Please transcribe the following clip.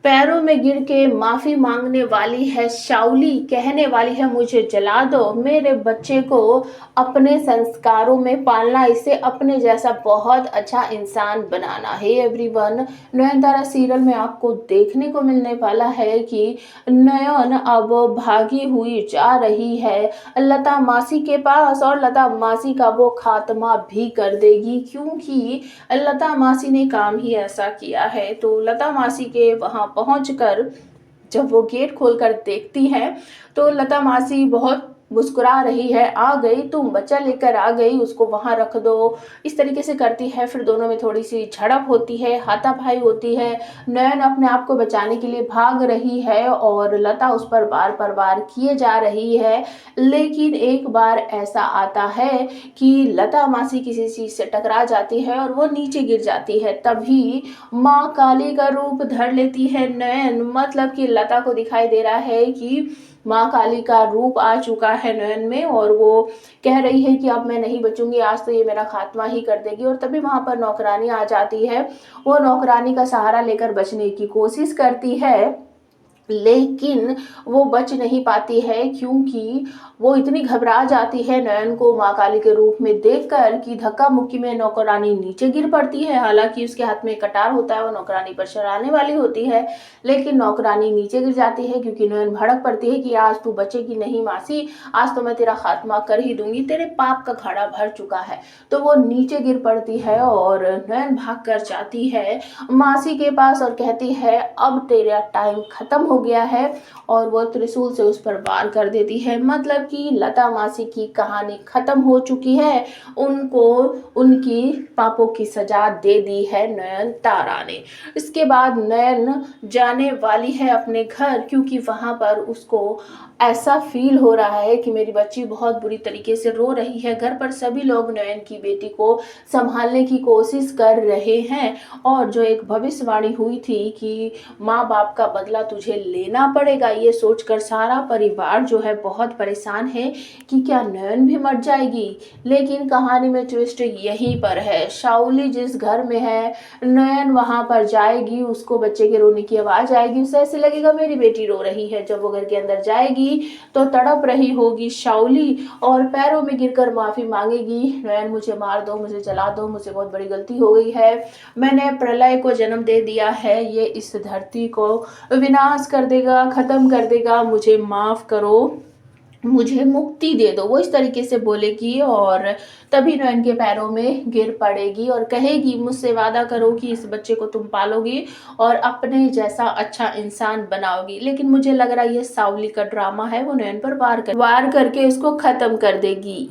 पैरों में गिर के माफ़ी माँगने वाली है शाओली, कहने वाली है मुझे जला दो, मेरे बच्चे को अपने संस्कारों में पालना, इसे अपने जैसा बहुत अच्छा इंसान बनाना है। एवरीवन, नयनतारा सीरियल में आपको देखने को मिलने वाला है कि नयन अब भागी हुई जा रही है लता मासी के पास और लता मासी का वो खात्मा भी कर देगी, क्योंकि लता मासी ने काम ही ऐसा किया है। तो लता मासी के वहाँ पहुंचकर जब वो गेट खोलकर देखती है तो लता मासी बहुत मुस्कुरा रही है, आ गई तुम, बच्चा लेकर आ गई, उसको वहां रख दो, इस तरीके से करती है। फिर दोनों में थोड़ी सी झड़प होती है, हाथापाई होती है। नयन अपने आप को बचाने के लिए भाग रही है और लता उस पर बार पर वार किए जा रही है। लेकिन एक बार ऐसा आता है कि लता मासी किसी चीज से टकरा जाती है और वो नीचे गिर जाती है। तभी माँ काली का रूप धर लेती है नयन, मतलब कि लता को दिखाई दे रहा है कि माँ काली का रूप आ चुका है नयन में और वो कह रही है कि अब मैं नहीं बचूंगी, आज तो ये मेरा खात्मा ही कर देगी। और तभी वहां पर नौकरानी आ जाती है, वो नौकरानी का सहारा लेकर बचने की कोशिश करती है, लेकिन वो बच नहीं पाती है, क्योंकि वो इतनी घबरा जाती है नयन को माँ काली के रूप में देखकर कि धक्का मुक्की में नौकरानी नीचे गिर पड़ती है। हालांकि उसके हाथ में कटार होता है, वो नौकरानी पर चढ़ाने वाली होती है, लेकिन नौकरानी नीचे गिर जाती है क्योंकि नयन भड़क पड़ती है कि आज तू बचेगी नहीं मासी, आज तो मैं तेरा खात्मा कर ही दूंगी, तेरे पाप का घड़ा भर चुका है। तो वो नीचे गिर पड़ती है और नयन भाग कर जाती है मासी के पास और कहती है अब तेरा टाइम खत्म हो गया है, और वो त्रिशूल से उस पर वार कर देती है। मतलब कि लता मासी की कहानी खत्म हो चुकी है, उनको उनकी पापों की सजा दे दी है नयनतारा ने। इसके बाद नयन जाने वाली है अपने घर, क्योंकि वहां पर उसको ऐसा फील हो रहा है कि मेरी बच्ची बहुत बुरी तरीके से रो रही है। घर पर सभी लोग नयन की बेटी को संभालने की कोशिश कर रहे हैं, और जो एक भविष्यवाणी हुई थी कि माँ बाप का बदला तुझे लेना पड़ेगा, ये सोचकर सारा परिवार जो है बहुत परेशान है कि क्या नयन भी मर जाएगी। लेकिन कहानी में ट्विस्ट यहीं पर है, शाओली जिस घर में है नयन वहां पर जाएगी, उसको बच्चे के रोने की आवाज आएगी, उसे ऐसे लगेगा मेरी बेटी रो रही है। जब वो घर के अंदर जाएगी तो तड़प रही होगी शाओली और पैरों में गिरकर माफी मांगेगी, नयन मुझे मार दो, मुझे जला दो, मुझे बहुत बड़ी गलती हो गई है, मैंने प्रलय को जन्म दे दिया है, ये इस धरती को विनाश कर देगा, खत्म कर देगा, मुझे माफ करो, मुझे मुक्ति दे दो। वो इस तरीके से बोलेगी और तभी नयन के पैरों में गिर पड़ेगी और कहेगी मुझसे वादा करो कि इस बच्चे को तुम पालोगी और अपने जैसा अच्छा इंसान बनाओगी। लेकिन मुझे लग रहा है ये सावली का ड्रामा है, वो नयन पर वार करके इसको खत्म कर देगी।